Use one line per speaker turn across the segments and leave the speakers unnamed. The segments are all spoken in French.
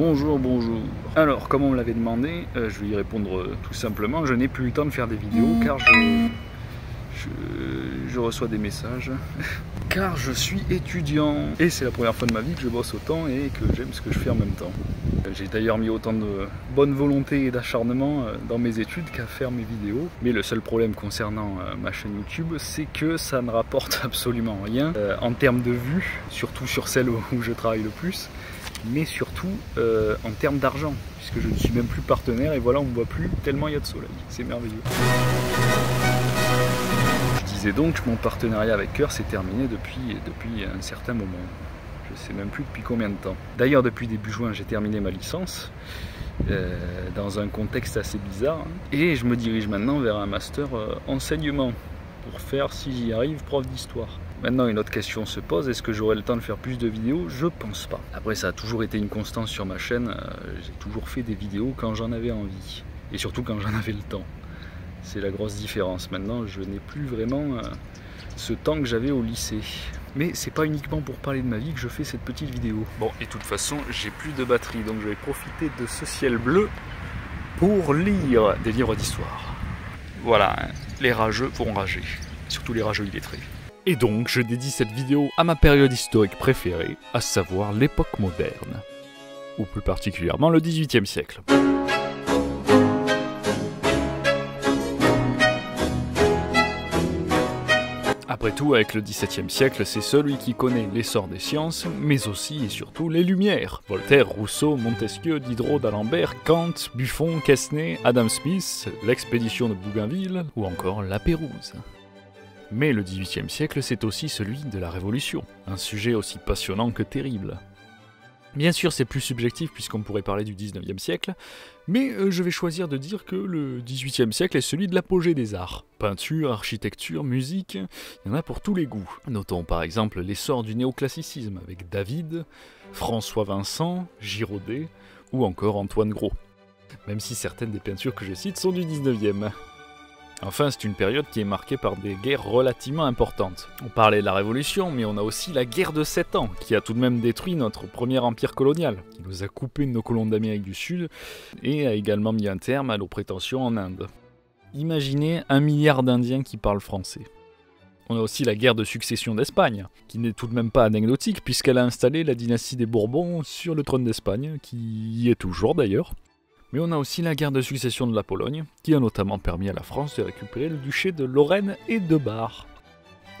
Bonjour, bonjour. Alors, comme on me l'avait demandé, je vais y répondre tout simplement. Je n'ai plus le temps de faire des vidéos car je reçois des messages. Car je suis étudiant. Et c'est la première fois de ma vie que je bosse autant et que j'aime ce que je fais en même temps. J'ai d'ailleurs mis autant de bonne volonté et d'acharnement dans mes études qu'à faire mes vidéos. Mais le seul problème concernant ma chaîne YouTube, c'est que ça ne rapporte absolument rien en termes de vues, surtout sur celle où je travaille le plus. Mais surtout en termes d'argent, puisque je ne suis même plus partenaire et voilà, on ne me voit plus tellement il y a de soleil, c'est merveilleux. Je disais donc que mon partenariat avec Cœur s'est terminé depuis un certain moment. Je ne sais même plus depuis combien de temps. D'ailleurs, depuis début juin, j'ai terminé ma licence, dans un contexte assez bizarre, et je me dirige maintenant vers un master enseignement, pour faire, si j'y arrive, prof d'histoire. Maintenant, une autre question se pose, est-ce que j'aurai le temps de faire plus de vidéos? Je pense pas. Après, ça a toujours été une constante sur ma chaîne, j'ai toujours fait des vidéos quand j'en avais envie, et surtout quand j'en avais le temps. C'est la grosse différence. Maintenant, je n'ai plus vraiment ce temps que j'avais au lycée. Mais c'est pas uniquement pour parler de ma vie que je fais cette petite vidéo. Bon, et de toute façon, j'ai plus de batterie, donc je vais profiter de ce ciel bleu pour lire des livres d'histoire. Voilà, hein, les rageux vont rager, surtout les rageux illettrés. Et donc, je dédie cette vidéo à ma période historique préférée, à savoir l'époque moderne, ou plus particulièrement le XVIIIe siècle. Après tout, avec le XVIIe siècle, c'est celui qui connaît l'essor des sciences, mais aussi et surtout les Lumières. Voltaire, Rousseau, Montesquieu, Diderot, d'Alembert, Kant, Buffon, Quesnay, Adam Smith, l'expédition de Bougainville, ou encore la Pérouse. Mais le XVIIIe siècle, c'est aussi celui de la Révolution, un sujet aussi passionnant que terrible. Bien sûr, c'est plus subjectif puisqu'on pourrait parler du XIXe siècle, mais je vais choisir de dire que le XVIIIe siècle est celui de l'apogée des arts. Peinture, architecture, musique, il y en a pour tous les goûts. Notons par exemple l'essor du néoclassicisme avec David, François Vincent, Girodet ou encore Antoine Gros. Même si certaines des peintures que je cite sont du XIXe. Enfin, c'est une période qui est marquée par des guerres relativement importantes. On parlait de la Révolution, mais on a aussi la guerre de 7 ans, qui a tout de même détruit notre premier empire colonial, qui nous a coupé de nos colons d'Amérique du Sud, et a également mis un terme à nos prétentions en Inde. Imaginez 1 milliard d'Indiens qui parlent français. On a aussi la guerre de succession d'Espagne, qui n'est tout de même pas anecdotique, puisqu'elle a installé la dynastie des Bourbons sur le trône d'Espagne, qui y est toujours d'ailleurs. Mais on a aussi la guerre de succession de la Pologne, qui a notamment permis à la France de récupérer le duché de Lorraine et de Bar.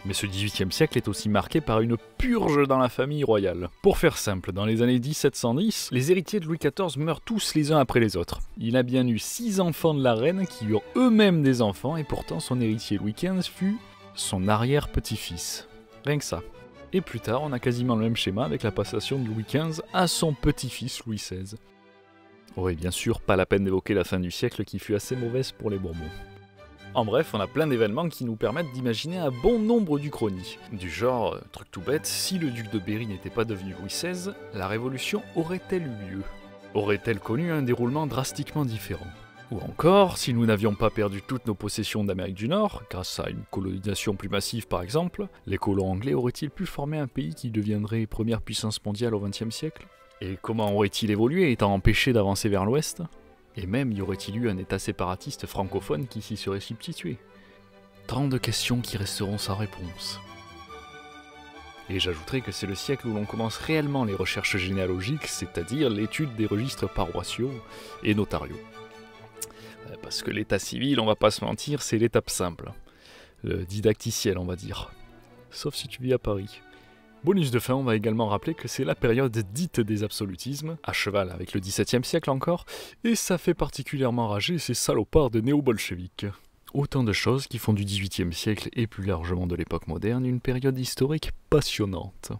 Mais ce XVIIIe siècle est aussi marqué par une purge dans la famille royale. Pour faire simple, dans les années 1710, les héritiers de Louis XIV meurent tous les uns après les autres. Il a bien eu 6 enfants de la reine qui eurent eux-mêmes des enfants, et pourtant son héritier Louis XV fut son arrière-petit-fils. Rien que ça. Et plus tard, on a quasiment le même schéma avec la passation de Louis XV à son petit-fils Louis XVI. Oui, bien sûr, pas la peine d'évoquer la fin du siècle qui fut assez mauvaise pour les Bourbons. En bref, on a plein d'événements qui nous permettent d'imaginer un bon nombre d'uchronies. Du genre, truc tout bête, si le duc de Berry n'était pas devenu Louis XVI, la Révolution aurait-elle eu lieu? Aurait-elle connu un déroulement drastiquement différent? Ou encore, si nous n'avions pas perdu toutes nos possessions d'Amérique du Nord, grâce à une colonisation plus massive par exemple, les colons anglais auraient-ils pu former un pays qui deviendrait première puissance mondiale au XXe siècle? Et comment aurait-il évolué étant empêché d'avancer vers l'ouest? Et même y aurait-il eu un état séparatiste francophone qui s'y serait substitué? Tant de questions qui resteront sans réponse. Et j'ajouterai que c'est le siècle où l'on commence réellement les recherches généalogiques, c'est-à-dire l'étude des registres paroissiaux et notariaux. Parce que l'état civil, on va pas se mentir, c'est l'étape simple. Le didacticiel, on va dire. Sauf si tu vis à Paris. Bonus de fin, on va également rappeler que c'est la période dite des absolutismes, à cheval avec le XVIIe siècle encore, et ça fait particulièrement rager ces salopards de néo-bolcheviques. Autant de choses qui font du XVIIIe siècle et plus largement de l'époque moderne une période historique passionnante.